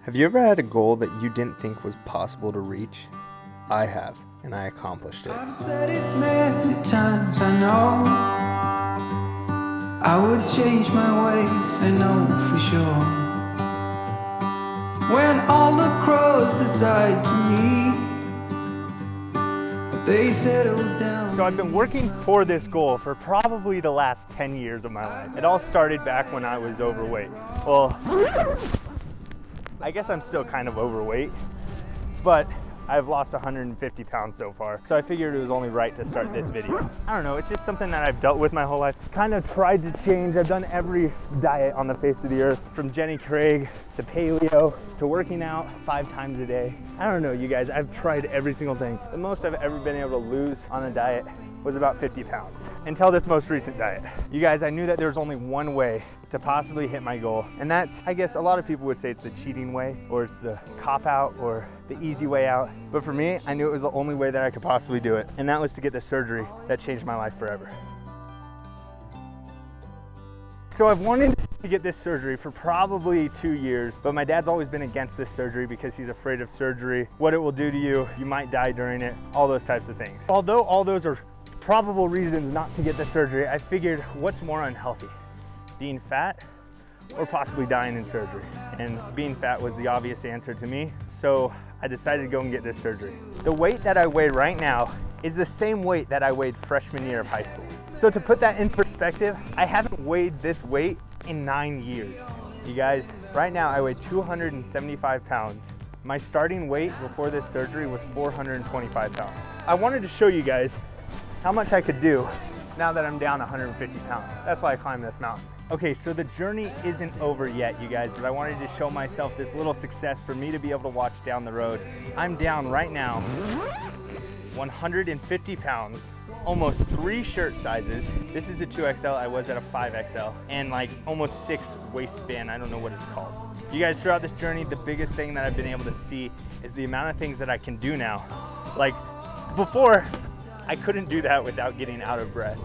Have you ever had a goal that you didn't think was possible to reach? I have, and I accomplished it. I've said it many times, I know I would change my ways, I know for sure. When all the crows decide to meet, they settle down. So I've been working for this goal for probably the last 10 years of my life. It all started back when I was overweight. Well, I guess I'm still kind of overweight, but I've lost 150 pounds so far. So I figured it was only right to start this video. I don't know, it's just something that I've dealt with my whole life. Kind of tried to change. I've done every diet on the face of the earth, from Jenny Craig to paleo to working out 5 times a day. I don't know, you guys, I've tried every single thing. The most I've ever been able to lose on a diet was about 50 pounds until this most recent diet. You guys, I knew that there was only one way to possibly hit my goal, and that's, I guess a lot of people would say it's the cheating way, or it's the cop out, or the easy way out. But for me, I knew it was the only way that I could possibly do it, and that was to get the surgery that changed my life forever. So I've wanted to get this surgery for probably 2 years, but my dad's always been against this surgery because he's afraid of surgery, what it will do to you, you might die during it, all those types of things. Although all those are probable reasons not to get the surgery, I figured what's more unhealthy? Being fat or possibly dying in surgery? And being fat was the obvious answer to me, so I decided to go and get this surgery. The weight that I weigh right now is the same weight that I weighed freshman year of high school. So to put that in perspective, I haven't weighed this weight in 9 years. You guys, right now I weigh 275 pounds. My starting weight before this surgery was 425 pounds. I wanted to show you guys how much I could do now that I'm down 150 pounds. That's why I climbed this mountain. Okay, so the journey isn't over yet, you guys, but I wanted to show myself this little success for me to be able to watch down the road. I'm down right now 150 pounds, almost 3 shirt sizes. This is a 2XL, I was at a 5XL, and like almost 6 waistband, I don't know what it's called. You guys, throughout this journey, the biggest thing that I've been able to see is the amount of things that I can do now. Like before, I couldn't do that without getting out of breath.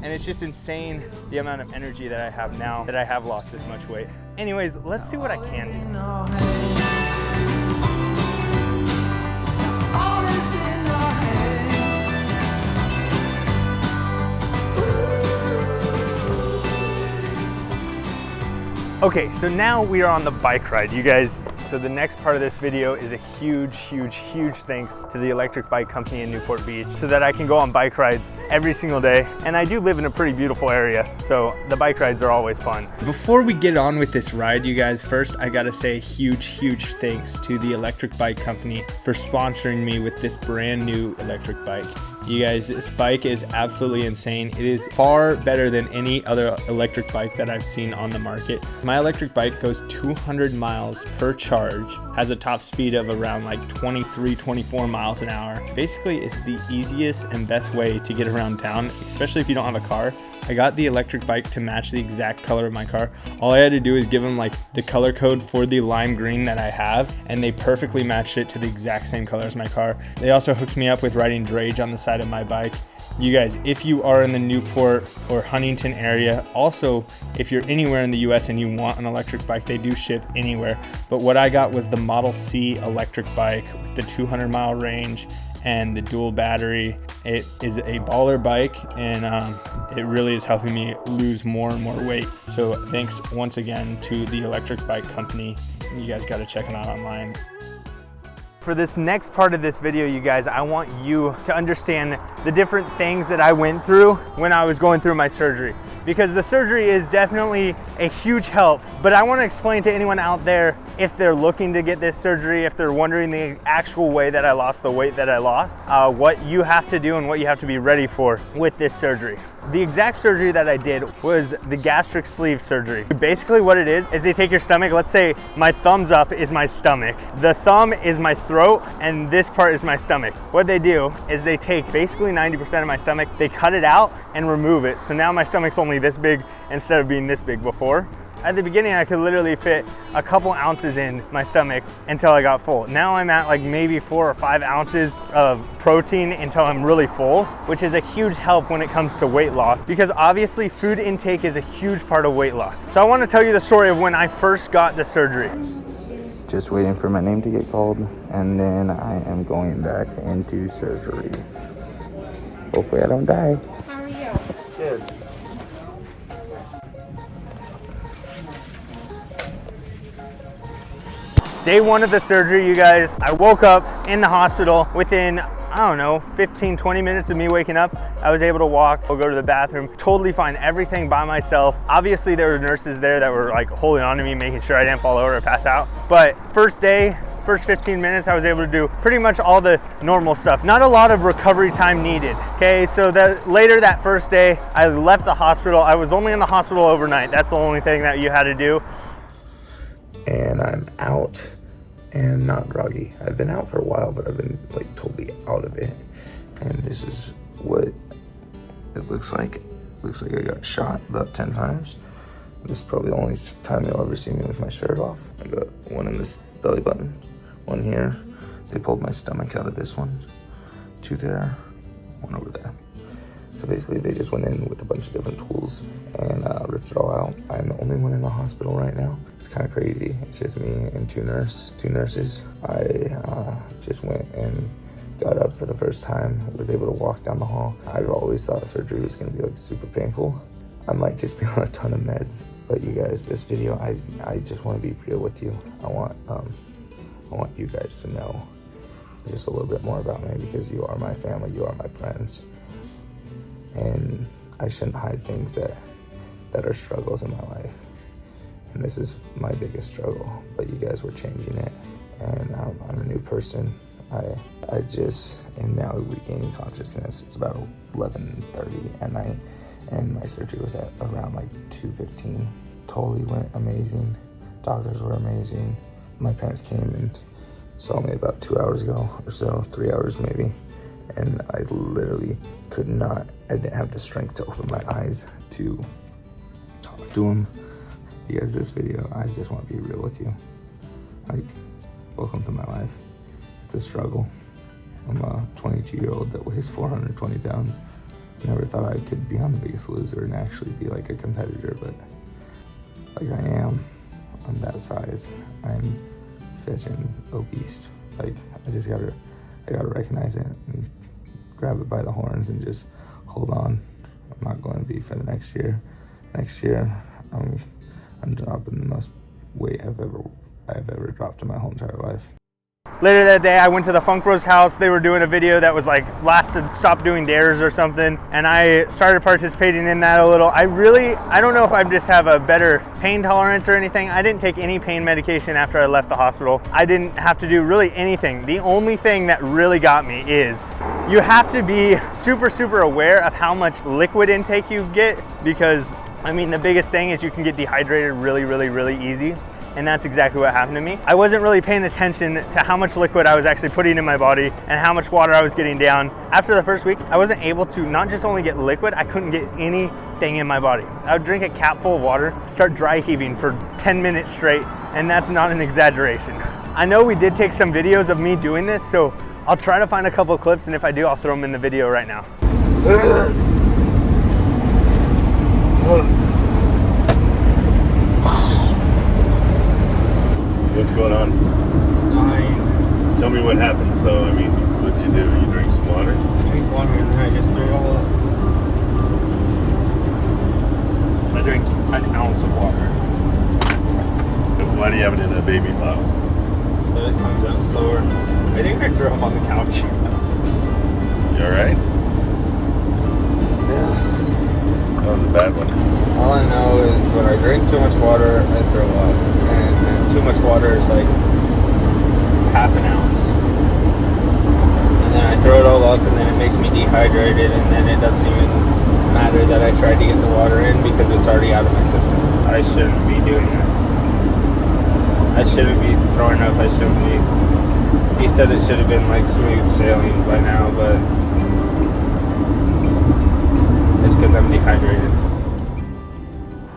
And it's just insane the amount of energy that I have now that I have lost this much weight. Anyways, let's see what I can do. Okay, so now we are on the bike ride, you guys. So the next part of this video is a huge thanks to the electric bike company in Newport Beach so that I can go on bike rides every single day. And I do live in a pretty beautiful area, so the bike rides are always fun. Before we get on with this ride, you guys, first I gotta say a huge thanks to the electric bike company for sponsoring me with this brand new electric bike. You guys, this bike is absolutely insane. It is far better than any other electric bike that I've seen on the market. My electric bike goes 200 miles per charge, has a top speed of around like 23, 24 miles an hour. Basically, it's the easiest and best way to get around town, especially if you don't have a car. I got the electric bike to match the exact color of my car. All I had to do is give them like the color code for the lime green that I have, and they perfectly matched it to the exact same color as my car. They also hooked me up with riding drage on the side of my bike. You guys, if you are in the Newport or Huntington area, also if you're anywhere in the US and you want an electric bike, they do ship anywhere. But what I got was the Model C electric bike with the 200-mile range and the dual battery. It is a baller bike, and it really is helping me lose more and more weight. So thanks once again to the electric bike company. You guys got to check it out online. For this next part of this video, you guys, I want you to understand the different things that I went through when I was going through my surgery, because the surgery is definitely a huge help. But I want to explain to anyone out there, if they're looking to get this surgery, if they're wondering the actual way that I lost the weight that I lost, what you have to do and what you have to be ready for with this surgery. The exact surgery that I did was the gastric sleeve surgery. Basically what it is they take your stomach. Let's say my thumbs up is my stomach, the thumb is my throat, and this part is my stomach. What they do is they take basically 90% of my stomach, they cut it out and remove it. So now my stomach's only this big instead of being this big before. At the beginning, I could literally fit a couple ounces in my stomach until I got full. Now I'm at like maybe 4 or 5 ounces of protein until I'm really full, which is a huge help when it comes to weight loss, because obviously food intake is a huge part of weight loss. So I want to tell you the story of when I first got the surgery. Just waiting for my name to get called, and then I am going back into surgery. Hopefully I don't die. How are you? Good. Day one of the surgery, you guys. I woke up in the hospital within, I don't know, 15, 20 minutes of me waking up. I was able to walk, I'll go to the bathroom, totally fine, everything by myself. Obviously there were nurses there that were like holding on to me, making sure I didn't fall over or pass out. But first day, first 15 minutes, I was able to do pretty much all the normal stuff. Not a lot of recovery time needed, okay? So later that first day, I left the hospital. I was only in the hospital overnight. That's the only thing that you had to do. And I'm out and not groggy. I've been out for a while, but I've been like totally out of it. And this is what it looks like. It looks like I got shot about 10 times. This is probably the only time you'll ever see me with my shirt off. I got one in this belly button, one here. They pulled my stomach out of this one, 2 there, 1 over there. So basically they just went in with a bunch of different tools and ripped it all out. I'm the only one in the hospital right now. It's kind of crazy. It's just me and two nurses. I just went and got up for the first time, was able to walk down the hall. I've always thought surgery was gonna be like super painful. I might just be on a ton of meds, but you guys, this video, I just wanna be real with you. I want you guys to know just a little bit more about me because you are my family, you are my friends. And I shouldn't hide things that are struggles in my life. And this is my biggest struggle, but you guys were changing it. And I'm a new person. I just am now regaining consciousness. It's about 11:30 at night, and my surgery was at around like 2:15. Totally went amazing. Doctors were amazing. My parents came and saw me about 2 hours ago or so, 3 hours maybe. And I literally I didn't have the strength to open my eyes to talk to him. You guys, this video, I just want to be real with you. Like, welcome to my life. It's a struggle. I'm a 22-year-old that weighs 420 pounds. Never thought I could be on The Biggest Loser and actually be like a competitor, but like I am. I'm that size. I'm fit and obese. Like, I gotta recognize it and grab it by the horns and just hold on. I'm not going to be for the next year. Next year, I'm dropping the most weight I've ever dropped in my whole entire life. Later that day, I went to the Funk Bros house. They were doing a video that was like stop doing dares or something. And I started participating in that a little. I don't know if I just have a better pain tolerance or anything. I didn't take any pain medication after I left the hospital. I didn't have to do really anything. The only thing that really got me is you have to be super, super aware of how much liquid intake you get, because I mean, the biggest thing is you can get dehydrated really, really, really easy. And that's exactly what happened to me. I wasn't really paying attention to how much liquid I was actually putting in my body and how much water I was getting down. After the first week, I wasn't able to not just only get liquid, I couldn't get anything in my body. I would drink a cap full of water, start dry heaving for 10 minutes straight, and that's not an exaggeration. I know we did take some videos of me doing this, so I'll try to find a couple of clips, and if I do, I'll throw them in the video right now. What's going on? Tell me what happened. So, I mean, what did you do? You drink some water? Drink water and then I just threw it all up. I drank an ounce of water. Why do you have it in a baby bottle? So it comes out slower. I think I threw up on the couch. You alright? Yeah. That was a bad one. All I know is when I drink too much water, I throw up. And too much water is like half an ounce. And then I throw it all up and then it makes me dehydrated, and then it doesn't even matter that I tried to get the water in because it's already out of my system. I shouldn't be doing this. I shouldn't be throwing up. I shouldn't be. He said it should have been like smooth sailing by now, but it's because I'm dehydrated.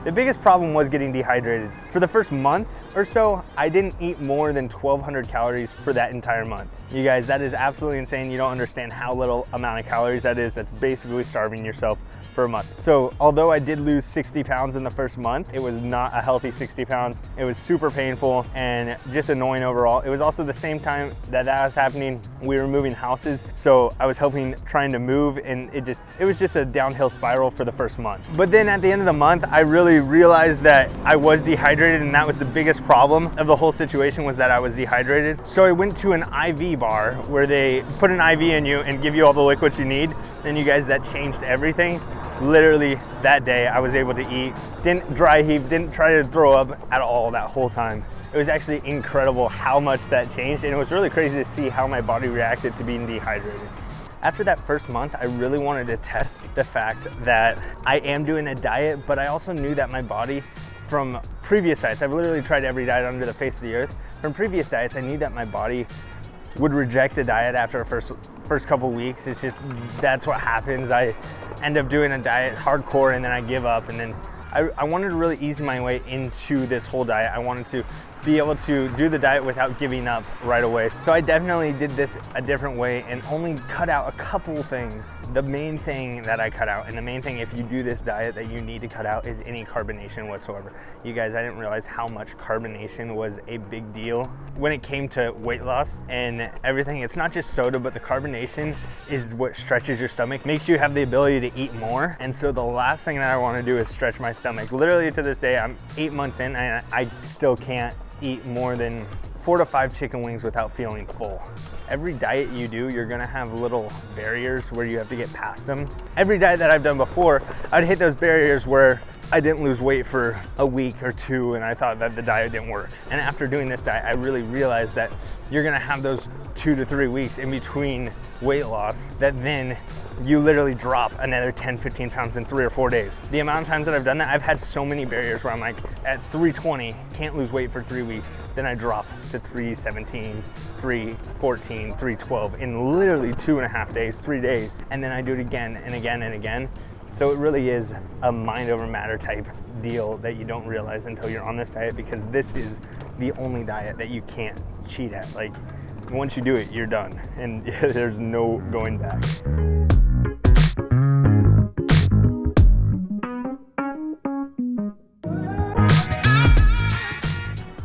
The The biggest problem was getting dehydrated. For the first month or so, I didn't eat more than 1,200 calories for that entire month. You guys, that is absolutely insane. You don't understand how little amount of calories that is. That's basically starving yourself for a month. So although I did lose 60 pounds in the first month, it was not a healthy 60 pounds. It was super painful and just annoying overall. It was also the same time that was happening, we were moving houses. So I was trying to move, and it was just a downhill spiral for the first month. But then at the end of the month, I really realized that I was dehydrated, and that was the biggest problem of the whole situation, was that I was dehydrated. So I went to an IV bar where they put an IV in you and give you all the liquids you need. And you guys, that changed everything. Literally that day I was able to eat, didn't dry heave, didn't try to throw up at all that whole time. It was actually incredible how much that changed, and it was really crazy to see how my body reacted to being dehydrated. After that first month, I really wanted to test the fact that I am doing a diet, but I also knew that my body, from previous diets, I've literally tried every diet under the face of the earth. From previous diets, I knew that my body would reject a diet after a first couple weeks. It's just, that's what happens. I end up doing a diet hardcore and then I give up, and then I wanted to really ease my way into this whole diet. I wanted to be able to do the diet without giving up right away. So I definitely did this a different way and only cut out a couple things. The main thing that I cut out, and the main thing if you do this diet that you need to cut out, is any carbonation whatsoever. You guys, I didn't realize how much carbonation was a big deal when it came to weight loss and everything. It's not just soda, but the carbonation is what stretches your stomach, makes you have the ability to eat more. And so the last thing that I want to do is stretch my stomach. Literally to this day, I'm 8 months in and I still can't eat more than 4 to 5 chicken wings without feeling full. Every diet you do, you're gonna have little barriers where you have to get past them. Every diet that I've done before, I'd hit those barriers where I didn't lose weight for a week or two and I thought that the diet didn't work. And after doing this diet, I really realized that you're gonna have those 2 to 3 weeks in between weight loss that then you literally drop another 10, 15 pounds in 3 or 4 days. The amount of times that I've done that, I've had so many barriers where I'm like at 320, can't lose weight for 3 weeks. Then I drop to 317, 314, 312 in literally 2.5 days, 3 days. And then I do it again and again and again. So it really is a mind over matter type deal that you don't realize until you're on this diet, because this is the only diet that you can't cheat at. Like, once you do it, you're done, and there's no going back.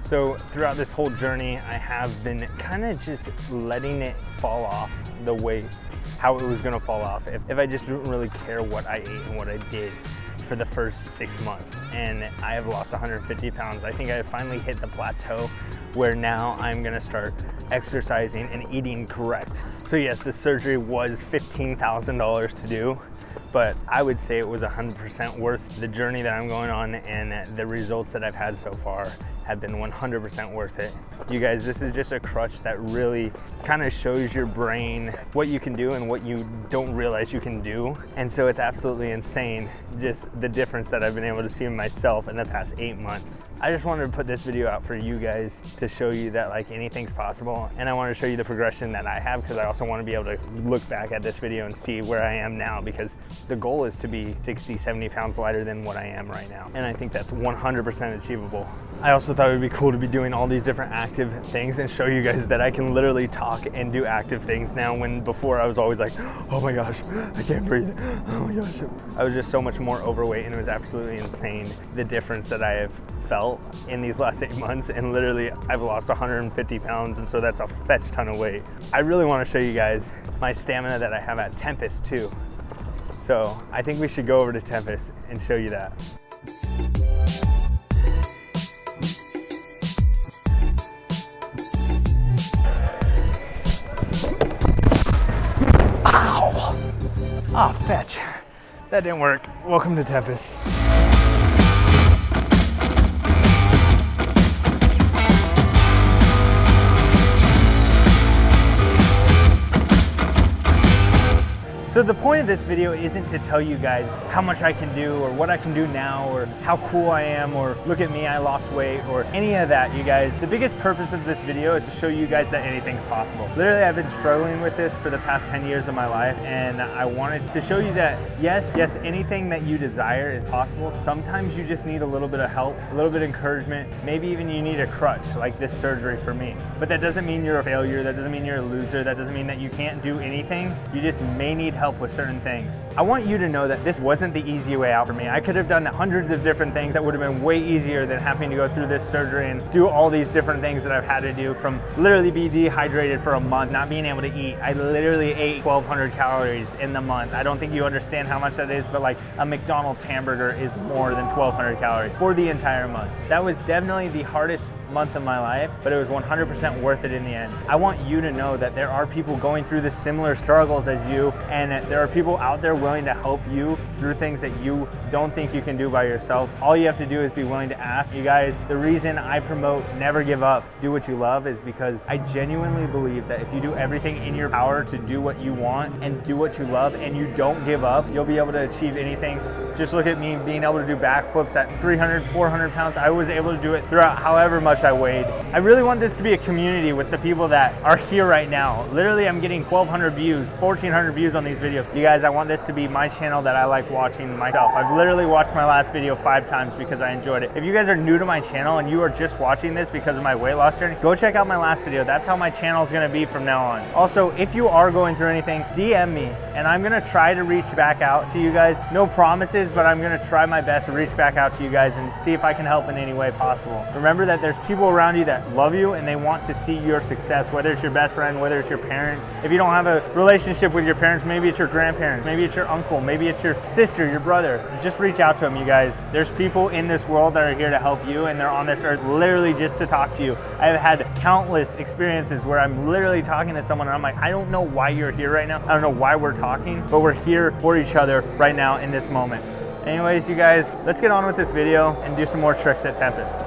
So throughout this whole journey, I have been kind of just letting it fall off the way how it was gonna fall off. If I just didn't really care what I ate and what I did for the first 6 months. And I have lost 150 pounds. I think I finally hit the plateau where now I'm gonna start exercising and eating correct. So yes, the surgery was $15,000 to do, but I would say it was 100% worth the journey that I'm going on, and the results that I've had so far have been 100% worth it. You guys, this is just a crutch that really kind of shows your brain what you can do and what you don't realize you can do. And so it's absolutely insane, just the difference that I've been able to see in myself in the past 8 months. I just wanted to put this video out for you guys to show you that like anything's possible. And I want to show you the progression that I have, because I also want to be able to look back at this video and see where I am now, because the goal is to be 60, 70 pounds lighter than what I am right now. And I think that's 100% achievable. I also thought it would be cool to be doing all these different active things and show you guys that I can literally talk and do active things now, when before I was always like, oh my gosh, I can't breathe. Oh my gosh. I was just so much more overweight, and it was absolutely insane the difference that I have felt in these last 8 months. And literally I've lost 150 pounds, and so that's a fetch ton of weight. I really want to show you guys my stamina that I have at Tempest too. So I think we should go over to Tempest and show you that. Oh, fetch. That didn't work. Welcome to Tempest. So the point of this video isn't to tell you guys how much I can do or what I can do now or how cool I am or look at me, I lost weight or any of that, you guys. The biggest purpose of this video is to show you guys that anything's possible. Literally, I've been struggling with this for the past 10 years of my life, and I wanted to show you that yes, anything that you desire is possible. Sometimes you just need a little bit of help, a little bit of encouragement, maybe even you need a crutch like this surgery for me. But that doesn't mean you're a failure, that doesn't mean you're a loser, that doesn't mean that you can't do anything. You just may need help with certain things. I want you to know that this wasn't the easy way out for me. I could have done hundreds of different things that would have been way easier than having to go through this surgery and do all these different things that I've had to do, from literally be dehydrated for a month, not being able to eat. I literally ate 1,200 calories in the month. I don't think you understand how much that is, but like a McDonald's hamburger is more than 1,200 calories for the entire month. That was definitely the hardest month of my life, but it was 100% worth it in the end. I want you to know that there are people going through the similar struggles as you, and that there are people out there willing to help you through things that you don't think you can do by yourself. All you have to do is be willing to ask. You guys, the reason I promote never give up, do what you love, is because I genuinely believe that if you do everything in your power to do what you want and do what you love and you don't give up, you'll be able to achieve anything. Just look at me being able to do backflips at 300, 400 pounds. I was able to do it throughout however much I weighed. I really want this to be a community with the people that are here right now. Literally, I'm getting 1,200 views, 1,400 views on these videos. You guys, I want this to be my channel that I like watching myself. I've literally watched my last video 5 times because I enjoyed it. If you guys are new to my channel and you are just watching this because of my weight loss journey, go check out my last video. That's how my channel is gonna be from now on. Also, if you are going through anything, DM me and I'm gonna try to reach back out to you guys. No promises, but I'm gonna try my best to reach back out to you guys and see if I can help in any way possible. Remember that there's people around you that love you and they want to see your success, whether it's your best friend, whether it's your parents. If you don't have a relationship with your parents, maybe it's your grandparents, maybe it's your uncle, maybe it's your sister, your brother. Just reach out to them, you guys. There's people in this world that are here to help you, and they're on this earth literally just to talk to you. I've had countless experiences where I'm literally talking to someone and I'm like, I don't know why you're here right now. I don't know why we're talking, but we're here for each other right now in this moment. Anyways, you guys, let's get on with this video and do some more tricks at Tempest.